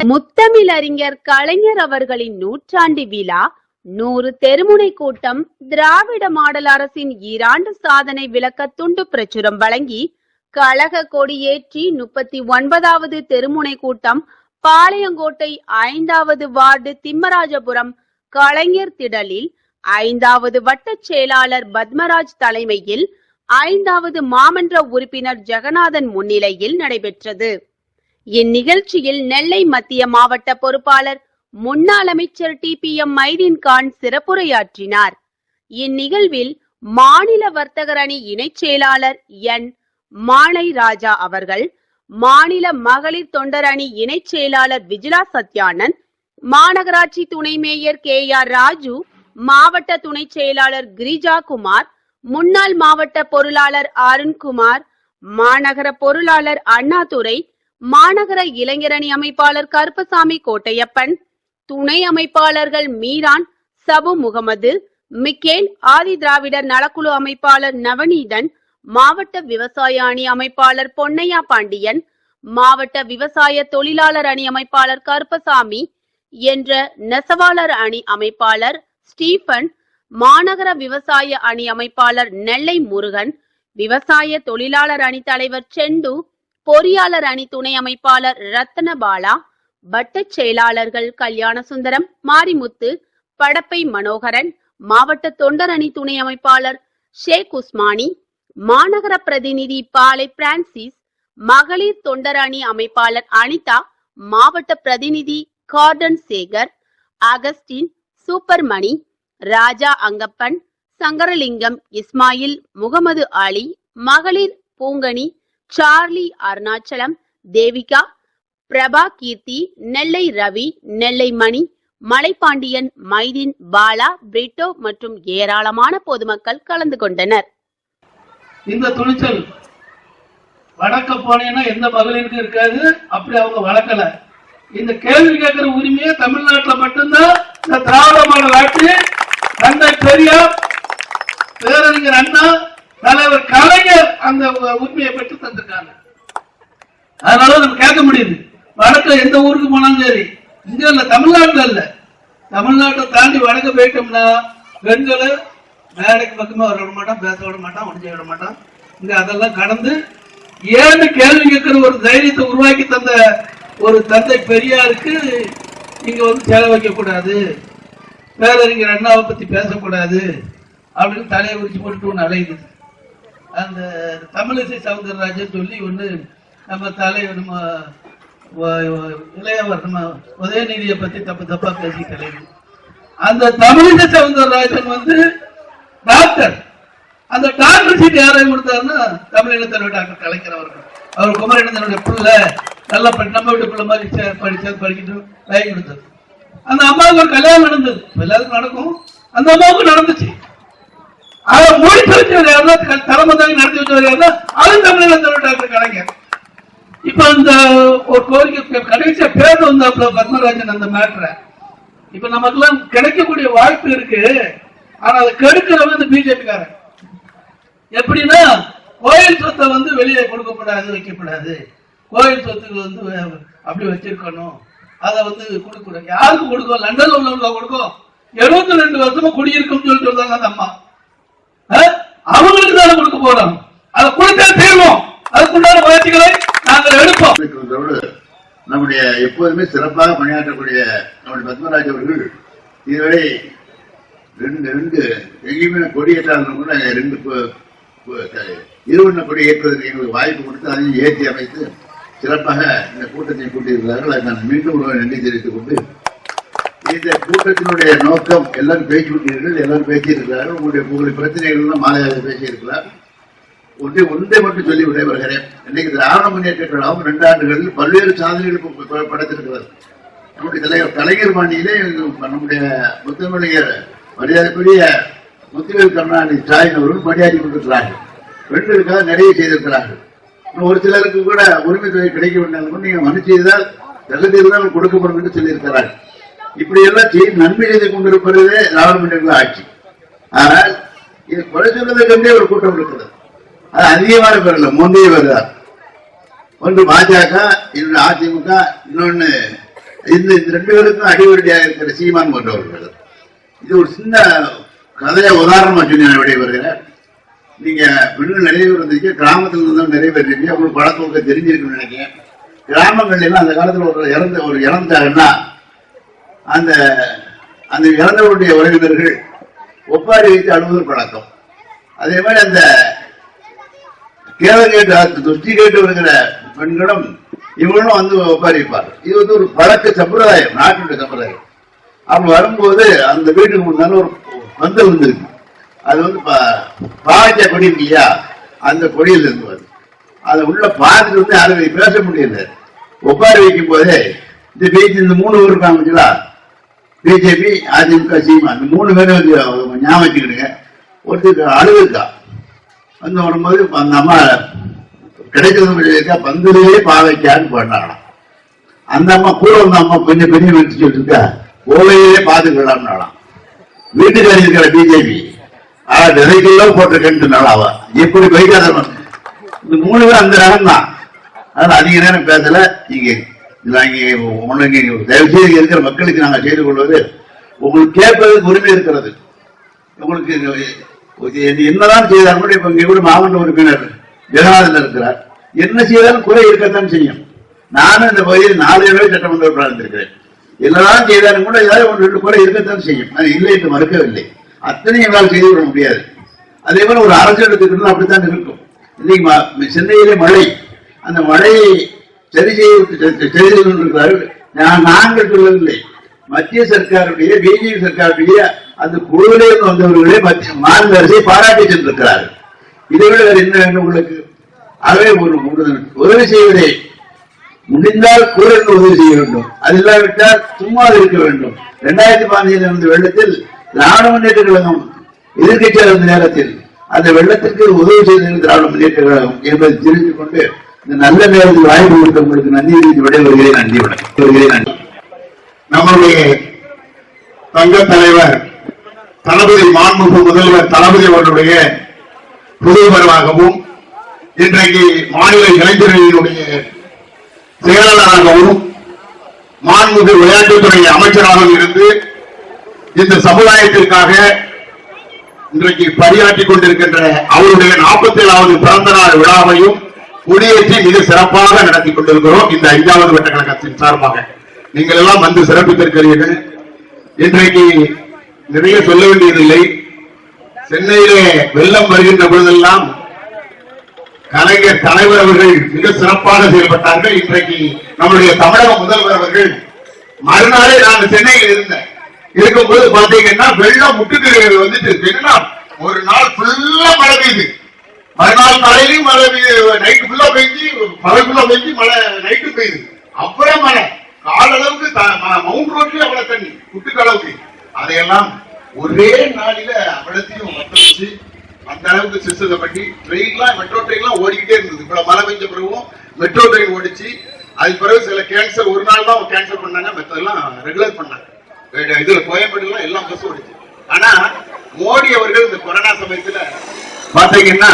முத்தமிழறிஞர் கலைஞர் அவர்களின் நூற்றாண்டு விழா 100 தெருமுனை கூட்டம் திராவிட மாடல் அரசின் ஈராண்டு சாதனை விளக்க துண்டு பிரச்சுரம் வழங்கி கழக கொடியேற்றி 39வது தெருமுனை கூட்டம் பாளையங்கோட்டை 5வது வார்டு திம்மராஜபுரம் கலைஞர் திடலில் 5வது வட்ட செயலாளர் பத்மராஜ் தலைமையில் 5வது மாமன்ற உறுப்பினர் ஜெகநாதன் முன்னிலையில் நடைபெற்றது. இந்நிகழ்ச்சியில் நெல்லை மத்திய மாவட்ட பொறுப்பாளர் முன்னாள் அமைச்சர் TPM மைதீன்கான் சிறப்புரையாற்றினார். இந்நிகழ்வில் மாநில வர்த்தகர் அணி இணைச் செயலாளர் N. மாலை ராஜா அவர்கள், மாநில மகளிர் தொண்டர் அணி இணைச் செயலாளர் விஜிலா சத்யானந்த், மாநகராட்சி துணை மேயர் KR ராஜு, மாவட்ட துணை செயலாளர் கிரிஜா குமார், முன்னாள் மாவட்ட பொருளாளர் அருண்குமார், மாநகர பொருளாளர் அண்ணாதுரை, மாநகர இளைஞரணி அமைப்பாளர் கருப்பசாமி கோட்டையப்பன், துணை அமைப்பாளர்கள் மீரான், சபு முகமது, மிக்கேல், ஆதி திராவிடர் நலக்குழு அமைப்பாளர் நவநீதன், மாவட்ட விவசாய அணி அமைப்பாளர் பொன்னையா பாண்டியன், மாவட்ட விவசாய தொழிலாளர் அணி அமைப்பாளர் கருப்பசாமி என்ற நெசவாளர் அணி அமைப்பாளர் ஸ்டீபன், மாநகர விவசாய அணி அமைப்பாளர் நெல்லை முருகன், விவசாய தொழிலாளர் அணி தலைவர் செண்டு, பொறியாளர் அணி துணை அமைப்பாளர் ரத்னபாலா, வட்ட செயலாளர்கள் கல்யாணசுந்தரம், மாரிமுத்து, படப்பை மனோகரன், மாவட்ட தொண்டர் அணி துணை அமைப்பாளர் ஷேக் உஸ்மானி, மாநகர பிரதிநிதி பாலை பிரான்சிஸ், மகளிர் தொண்டர் அணி அமைப்பாளர் அனிதா, மாவட்ட பிரதிநிதி கார்டன் சேகர், அகஸ்டின், சூப்பர்மணி, ராஜா அங்கப்பன், சங்கரலிங்கம், இஸ்மாயில், முகமது அலி, மகளிர் பூங்கனி, சார்லி, அருணாச்சலம், தேவிகா, பிரபா கீர்த்தி, நெல்லை ரவி, நெல்லை மணி, மலைப்பாண்டியன், மைதீன், பாலா, பிரிட்டோ மற்றும் ஏராளமான பொதுமக்கள் கலந்து கொண்டனர். இந்த துணிச்சல் வடக்க போனேன்னா எந்த மகளிருக்கு இருக்காது. அப்படி அவங்க வளர்க்கல. இந்த கேள்வி கேட்கிற உரிமையை தமிழ்நாட்டில் மட்டும்தான் இந்த திராவிட மாடல் ஆட்சி தந்தை பெரியார், பேரறிஞர் அண்ணா, தலைவர் கலைஞர் அந்த உரிமையை பெற்று தந்திருக்காங்க. அதனால நம்ம கேட்க முடியுது. வடக்குல எந்த ஊருக்கு போனாலும் சரி, இங்க இல்ல, தமிழ்நாட்டுல இல்ல, தமிழ்நாட்டை தாண்டி வடக்கு போயிட்டோம்னா பெண்களை மேடைக்கு பக்கமா வர விட மாட்டான், பேச விட மாட்டான், உடஞ்ச விட மாட்டான். இங்க அதெல்லாம் கடந்து ஏன்னு கேள்வி கேட்கிற ஒரு தைரியத்தை உருவாக்கி தந்த ஒரு தந்தை பெரியாருக்கு இங்க வந்து செலவு வைக்க கூடாது, பேரறிஞர் அண்ணாவை பத்தி பேசக்கூடாது அப்படின்னு தலையை உரிச்சு போட்டு ஒன்று அலையுது. அந்த தமிழிசை சவுந்தரராஜன் சொல்லி ஒன்று நம்ம தலைவர், நம்ம இளையவர், நம்ம உதயநிதியை பத்தி தப்பா பேசி தலைவர். அந்த தமிழிசை சவுந்தரராஜன் வந்து டாக்டர். அந்த டாக்டர் சீட் யாரையும் கொடுத்தாருன்னா தமிழினத்தோட டாக்டர் கலைஞர் அவர்கள். அவர் குமரேசனுடைய பிள்ளை, நல்லா நம்ம வீட்டு பிள்ளை மாதிரி படிக்கிட்டு வாங்கி கொடுத்தாரு. அந்த அம்மாவுக்கு ஒரு கல்யாணம் நடந்தது, எல்லாருக்கும் நடக்கும், அந்த அம்மாவுக்கும் நடந்துச்சு. அதை முடிச்சு வச்சவர் யாருன்னா தலைமை தாங்கி நடத்தி வச்சவர் யாருன்னா அது தமிழகத்தோட டாக்டர் கலைஞர். இப்ப அந்த ஒரு கோரிக்கை கடைசியா பேர் வந்தாப்புல பத்மராஜன் அந்த மேட்டரை. இப்ப நமக்கு எல்லாம் கிடைக்கக்கூடிய வாய்ப்பு இருக்கு. ஆனா அதை கெடுக்கிறவங்க இந்த பிஜேபி காரன். எப்படின்னா கோயில் சொத்தை வந்து வெளியே கொடுக்கப்படாது, வைக்கப்படாது, கோயில் சொத்துக்கள் வந்து அப்படி வச்சிருக்கணும், அதை வந்து கொடுக்கூடாது. யாருக்கு கொடுக்கும்? லண்டன்ல உள்ளவங்க கொடுக்கும். 72 வருஷமா குடியிருக்கும் சொல்லிட்டு வந்தாங்க அந்த அம்மா. அவங்களுக்கு தானே கொடுக்க போறோம். அதை கொடுத்தே தீர்வோம். அதுக்குண்டான முயற்சிகளை நாங்கள் எடுப்போம். நம்முடைய எப்போதுமே சிறப்பாக பணியாற்றக்கூடிய நம்முடைய பத்மராஜ் அவர்கள் இதுவரை ரெண்டு எங்கேயுமே கொடியேற்றாளர்கள் கூட 2 இருவண்ண கொடி ஏற்பதற்கு எங்களுக்கு வாய்ப்பு கொடுத்து அதையும் ஏற்றி அமைத்து சிறப்பாக இந்த கூட்டத்தை கூட்டியிருக்கிறார்கள். அதை நான் மீண்டும் ஒரு நன்றி தெரிவித்துக் கொண்டு, இந்த கூட்டத்தினுடைய நோக்கம் எல்லாரும் பேசிவிட்டீர்கள், எல்லாரும் பேசியிருக்கிறார்கள். உங்களுடைய பிரச்சனைகள் மாலையாக பேசியிருக்கிறார். ஒன்றை மட்டும் சொல்லி விடைபெறுகிறேன். இன்னைக்கு திராவிட முன்னேற்ற கழகம் 2 ஆண்டுகளில் பல்வேறு சாதனைகள் படைத்திருக்கிறது. நம்முடைய தலைவர் கலைஞர் பாண்டியிலே நம்முடைய முத்தமிழர் மரியாதைக்குரிய முத்துவேல் கருணாநிதி ஸ்டாலின் அவர்கள் பணியாற்றி கொண்டிருக்கிறார்கள். பெண்களுக்காக நிறைய செய்திருக்கிறார்கள். ஒரு சிலருக்கு கூட உரிமை தொகை கிடைக்க வேண்டாம், நீங்க மனு செய்தால் தகுதியில் கொடுக்கப்படும் என்று சொல்லியிருக்கிறார்கள். இப்படி எல்லாம் நன்மை செய்து கொண்டிருப்பதே திராவிட முன்னேற்ற ஆட்சி. ஆனால் இது குறை சொல்வதற்கே ஒரு கூட்டம் இருக்கிறது. அது அதிகமான பேர் இல்லை, முந்தைய பேர் தான். ஒன்று பாஜக, இன்னொன்று அதிமுக, இன்னொன்னு இந்த 2 பேருக்கும் அடிவருடியாக இருக்கிற சீமான் போன்றவர்கள். இது ஒரு சின்ன கதையை உதாரணமா சொல்லி நான் விடைபெறுகிறேன். நீங்க பெண்கள் நிறைய பேர் இருந்தீங்க, கிராமத்துல இருந்தும் நிறைய பேர் இருக்கீங்க, உங்களுக்கு பழக்க தெரிஞ்சிருக்குன்னு நினைக்கிறேன். கிராமங்கள்ல எல்லாம் அந்த காலத்துல ஒரு இறந்தாங்கன்னா அந்த அந்த இறந்தவருடைய உறவினர்கள் ஒப்பாரி வைத்து அழுவது பழக்கம். அதே மாதிரி அந்த கேள்வி கேட்டு துஷ்டி கேட்டு வருகிற பெண்களும் இவங்களும் வந்து ஒப்பாரி வைப்பார்கள். இது வந்து ஒரு பழக்க சம்பிரதாயம், நாட்டுடைய சம்பிரதாயம். அப்படி வரும்போது அந்த வீட்டுக்கு முன்னால ஒரு பந்தல் வந்துருக்கு. அது வந்து பாவச்சா கொடி இருக்கு இல்லையா, அந்த கொடியில் இருந்து வருது. அதை உள்ள பார்த்துட்டு வந்து யாரும் பேச முடியல. ஒப்பாரி வைக்கும் போதே இந்த பேச்சு இந்த 3 பேர் இருக்காங்க, பிஜேபி, அதிமுக, சீமா, இந்த 3 பேரும் ஞாபகம் வச்சுக்கிடுங்க. ஒருத்தருக்கு அழுதுக்கா வந்து வரும்போது அந்த அம்மா கிடைக்கிறது பந்தலையே பாவைக்கான்னு பண்ணாங்களாம். அந்த அம்மா கூட வந்த அம்மா கொஞ்சம் பெரிய வச்சு சொல்லிருக்கா, ஓலையிலே பாதுகாலாம். வீட்டுக்காரி இருக்கிற பிஜேபி நிறைய போட்டிருக்கேன்னு அவ எப்படி வைக்காத இந்த 3 பேர் அந்த நேரம் தான். அதனால அதிக நேரம் பேசல. தயவுசெய்து இருக்கிற மக்களுக்கு நாங்கள் செய்து கொள்வது, உங்களுக்கு கேட்பதற்கு உரிமை இருக்கிறது. உங்களுக்கு என்னதான் செய்தாலும் கூட இப்ப இங்க கூட மாவட்ட உறுப்பினர் ஜெகநாதன் இருக்கிறார், என்ன செய்தாலும் குறை இருக்கத்தான் செய்யும். நானும் இந்த பகுதியில் 4 தடவை சட்டமன்ற உறுப்பினர் இருந்திருக்கிறேன். என்னதான் செய்தாலும் கூட ஏதாவது 1-2 குறை இருக்கத்தான் செய்யும். அது இல்லை என்று மறுக்கவில்லை. அத்தனை எங்களால் செய்து விட முடியாது. அதே போல ஒரு அரசு எடுத்துக்கிட்டு அப்படித்தான் இருக்கும். இன்னைக்கு சென்னையிலே மழை, அந்த மழையை சரி செய்து கொண்டிருக்கிறார்கள். நாங்கள் சொல்லவில்லை, மத்திய சர்க்காருடைய பிஜேபி சர்க்காருடைய அந்த குழுவிலே வந்தவர்களே மாநில அரசை பாராட்டி சென்றிருக்கிறார்கள். இதை விட வேறு என்ன வேண்டும் உங்களுக்கு? ஆகவே ஒரு உதவி செய்வதை முடிந்தால் கூட உதவி செய்ய வேண்டும். அது இல்லாவிட்டால் சும்மா இருக்க வேண்டும். 2015 இருந்த வெள்ளத்தில் திராவிட முன்னேற்ற கழகம் எதிர்கட்சியாக இருந்த நேரத்தில் அந்த வெள்ளத்திற்கு உதவி செய்த திராவிட முன்னேற்ற கழகம் என்பதை தெரிந்து கொண்டு இந்த நல்ல நேரத்தில் வாய்ப்பு கொடுத்த உங்களுக்கு நன்றி விடைபெறுகிறேன். நன்றி வணக்கம். நம்முடைய தங்க தலைவர் தளபதி, மாண்புமிகு முதல்வர் தளபதி அவர்களுடைய புதுவரவாகவும் இன்றைக்கு மாநில இளைஞர்களினுடைய செயலாளராகவும் மாண்புமிகு விளையாட்டுத்துறை அமைச்சராகவும் இருந்து இந்த சமுதாயத்திற்காக இன்றைக்கு பணியாற்றிக் கொண்டிருக்கின்ற அவருடைய 47வது பிறந்த நாள் விழாவையும் கொடியேற்றி மிக சிறப்பாக நடத்தி கொண்டிருக்கிறோம். இந்த 5வது வட்ட கழகத்தின் சார்பாக நீங்கள் எல்லாம் வந்து சிறப்பித்திருக்கிறீர்கள். இன்றைக்கு நிறைய சொல்ல வேண்டியதில்லை. சென்னையிலே வெள்ளம் வருகின்ற பொழுதெல்லாம் கலைஞர் தலைவர் அவர்கள் மிக சிறப்பாக செயல்பட்டார்கள். இன்றைக்கு நம்முடைய தமிழக முதல்வர் அவர்கள் மறுநாளே நான் சென்னையில் இருக்கும்போது பாத்தீங்கன்னா வெள்ளம் முட்டுக்கு வந்துட்டு ஒரு நாள் ஃபுல்லா மழை பெய்யுது. மறுநாள் காலையிலும் மழை பெய்யுது, நைட்டு ஃபுல்லா பெய்ஞ்சு பகலுக்குள்ள பெய்ஞ்சு மழை நைட்டு பெய்யுது. அப்புறம் மழை கால அளவுக்கு மவுண்ட் ரோட்லயும் அவ்வளவு தண்ணி முட்டுக்கு அளவுக்கு. அதையெல்லாம் ஒரே நாளில அவ்வளத்தையும் மத்த வச்சு அந்த அளவுக்கு சிஸ்டத்தை பண்ணி ட்ரெயின்லாம் மெட்ரோ ட்ரெயின்லாம் ஓடிக்கிட்டே இருந்தது. இவ்வளவு மழை பெஞ்ச பிறகும் மெட்ரோ ட்ரெயின் ஓடிச்சு. அதுக்கு பிறகு சில கேன்சல் ஒரு நாள் தான் கேன்சல் பண்ணாங்க, மற்றெல்லாம் ரெகுலர் பண்ணாங்க. இதுல கோயம்பேடுலாம் எல்லாம் பஸ் ஓடிச்சு. ஆனா மோடி அவர்கள் இந்த கொரோனா சமயத்துல பாத்தீங்கன்னா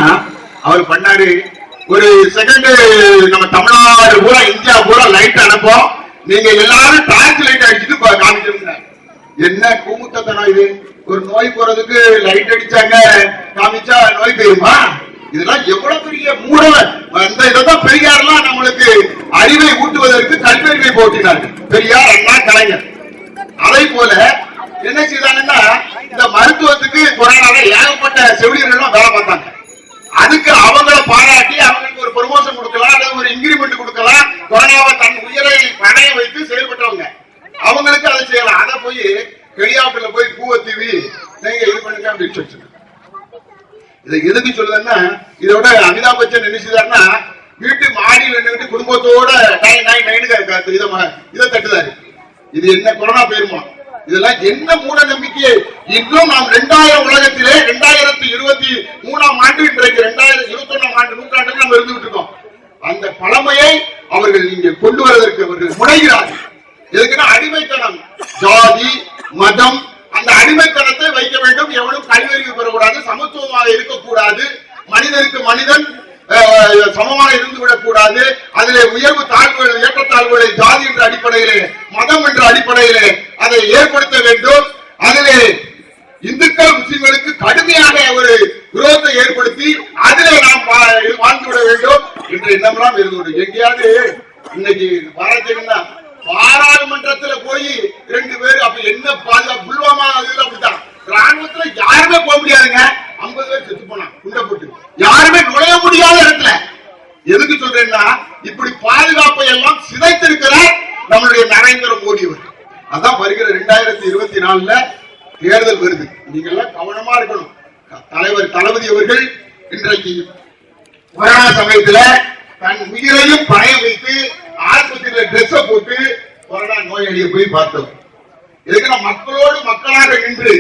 அவர் பண்ணாரு, ஒரு செகண்ட் நம்ம தமிழ்நாடு பூரா இந்தியா பூரா லைட் அனுப்போம், நீங்க எல்லாரும் டார்ச் லைட் அடிச்சுட்டு காமிச்சிருங்க. என்ன கூமுட்டத்தனம் இது? ஒரு நோய் போறதுக்கு லைட் அடிச்சாங்க காமிச்சா நோய் பெய்யுமா? இதெல்லாம் எவ்வளவு பெரிய மூடல. அந்த இதான் பெரியார்லாம் நம்மளுக்கு அறிவை ஊட்டுவதற்கு கல்வியறிவை போட்டினார்கள், பெரியார், அண்ணா, கலைஞர். அதை போல என்ன செய்தாங்கன்னா இந்த மருத்துவத்துக்கு கொரோனால ஏகப்பட்ட செவிலியர்கள் வேலை பார்த்தாங்க. அதுக்கு அவங்கள பாராட்டி அவங்களுக்கு ஒரு ப்ரமோஷன் கொடுக்கலாம் அல்லது ஒரு இன்கிரிமெண்ட் கொடுக்கலாம். கொரோனாவை தன் உயிரை பணைய வைத்து செயல்பட்டவங்க அவங்களுக்கு அதை செய்யலாம். அதை போய் ஹெலிகாப்டர்ல போய் பூவை தீவி நீங்க இது பண்ணுங்க அப்படின்னு சொல்லி இதை எதுக்கு சொல்லுதுன்னா, இதோட அமிதாப் பச்சன் என்ன செய்தாருன்னா வீட்டு மாடியில் நின்றுட்டு குடும்பத்தோட இதை தட்டுதாரு. இது என்ன கொரோனா போயிருமா? இதெல்லாம் என்ன மூட நம்பிக்கை? இன்னும் நாம் 2000 உலகத்திலே 2023ஆம் ஆண்டு இன்றைக்கு 2021ஆம் ஆண்டு நூற்றாண்டுக்கு நம்ம இருந்துகிட்டு இருக்கோம். அந்த பழமையை அவர்கள் இங்கே கொண்டு வருவதற்கு அவர்கள் முனைகிறார்கள். எதுக்குன்னா அடிமைத்தனம், ஜாதி, மதம், அந்த அடிமைத்தனத்தை வைக்க வேண்டும். எவனும் கல்வியறிவு பெறக்கூடாது, சமத்துவமாக இருக்கக்கூடாது, மனிதனுக்கு மனிதன் சமமாக இருந்துவிடக் கூடாது. அதிலே உயர்வு தாழ்வுகள், ஏற்றத்தாழ்வுகளை ஜாதி என்ற அடிப்படையிலே, மதம் என்ற அடிப்படையிலே அதை ஏற்படுத்த வேண்டும். அதிலே இந்துக்கள் முஸ்லிம்களுக்கு கடுமையாக ஒரு விரோதத்தை ஏற்படுத்தி அதிலே நாம் வாழ்ந்துவிட வேண்டும் என்ற எண்ணம்லாம் இருந்தது. எங்கேயாவது இன்னைக்கு பாராட்டீங்கன்னா பாராளுமன்றத்தில் போய் 2 பேர் அப்ப என்ன பாதுகாப்பு புல்வாமா அப்படித்தான் ராணுவத்துல யாருமே போக முடியாதுங்க. 50 பேர் செத்து போனாங்க குண்டை போட்டு, யாருமே நுழைய முடியாத இடத்துல. எதுக்கு சொல்றேன்னா இப்படி பாதுகாப்பை எல்லாம் சிதைத்திருக்கிற நம்மளுடைய நரேந்திர மோடி அவர். அதான் வருகிற 2024 தேர்தல் வருது. நீங்க எல்லாம் கவனமா இருக்கணும். தலைவர் தளபதி அவர்கள் இன்றைக்கு கொரோனா சமயத்துல தன் உயிரையும் பணைய வைத்து ஆஸ்பத்திரியில டிரெஸ் போட்டு கொரோனா நோயாளியை போய் பார்த்தோம். இதுக்கு மக்களோடு மக்களாக நின்று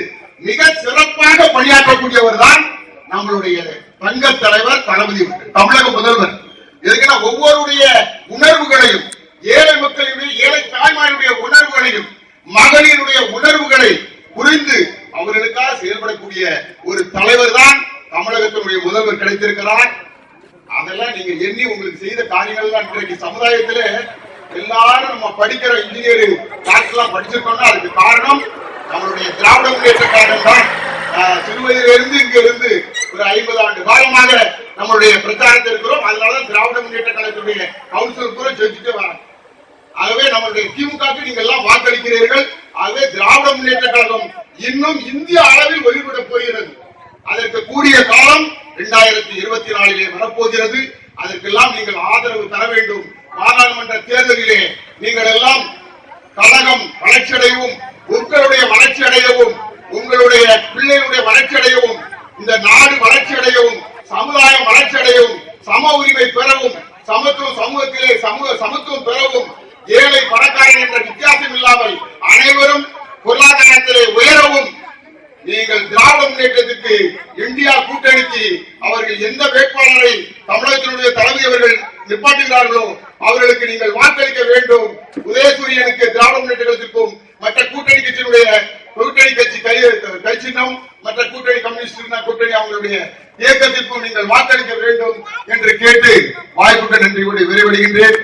மிக சிறப்பாக பணியாற்றக்கூடியவர் தான் நம்மளுடைய தங்க தலைவர் தளபதி தமிழக முதல்வர். இதுக்கு ஒவ்வொருடைய உணர்வுகளையும், ஏழை மக்களுடைய, ஏழை தாய்மாருடைய உணர்வுகளையும், மகளிருடைய உணர்வுகளை புரிந்து அவர்களுக்காக செயல்படக்கூடிய ஒரு தலைவர் தான் தமிழகத்தினுடைய முதல்வர் கிடைத்திருக்கிறார். அதெல்லாம் நீங்க எண்ணி உங்களுக்கு செய்த காரியங்கள் தான் இன்றைக்கு சமுதாயத்துல எல்லாரும் நம்ம படிக்கிற இன்ஜினியர் டாக்டர்லாம் படிச்சிருக்கோம்னா அதுக்கு காரணம் நம்மளுடைய திராவிட முன்னேற்ற கழகம் தான். சிறுவயதிலிருந்து இங்க இருந்து ஒரு 50 ஆண்டு காலமாக நம்மளுடைய பிரச்சாரத்தில் இருக்கிறோம். அதனாலதான் திராவிட முன்னேற்ற கழகத்துடைய கவுன்சிலர் கூட செஞ்சுட்டு வராங்க. ஆகவே நம்மளுடைய திமுகவுக்கு நீங்க எல்லாம் வாக்களிக்கிறீர்கள். ஆகவே திராவிட முன்னேற்ற கழகம் இன்னும் இந்திய அளவில் வெளிவிடப் போகிறது. அதற்கு கூடிய காலம் 2024 வரப்போகிறது. அதற்கெல்லாம் நீங்கள் ஆதரவு தர வேண்டும். பாராளுமன்ற தேர்தலிலே நீங்கள் எல்லாம் கழகம் வளர்ச்சியடையவும், உங்களுடைய வளர்ச்சி அடையவும், உங்களுடைய பிள்ளைகளுடைய வளர்ச்சி அடையவும், இந்த நாடு வளர்ச்சி அடையவும், சமுதாயம் வளர்ச்சி அடையவும், சம உரிமை பெறவும், சமத்துவம் சமூகத்திலே சமத்துவம் பெறவும், ஏழை பணக்காரன் என்ற வித்தியாசம் இல்லாமல் அனைவரும் பொருளாதாரத்திலே உயரவும் நீங்கள் திராவிட முன்னேற்றத்துக்கு இந்தியா கூட்டணிக்கு அவர்கள் எந்த வேட்பாளரை தமிழகத்தினுடைய தலைமை அவர்கள் நிப்பாட்டுகிறார்களோ அவர்களுக்கு நீங்கள் வாக்களிக்க வேண்டும். உதயசூரியனுக்கு திராவிட முன்னேற்ற கழகத்திற்கும் மற்ற கூட்டணி கட்சியினுடைய கூட்டணி கட்சி கட்சியினம் மற்ற கூட்டணி கம்யூனிஸ்ட் கூட்டணி அவங்களுடைய இயக்கத்திற்கும் நீங்கள் வாக்களிக்க வேண்டும் என்று கேட்டு வாய்ப்புக்கு நன்றி விரைவடைகின்றேன்.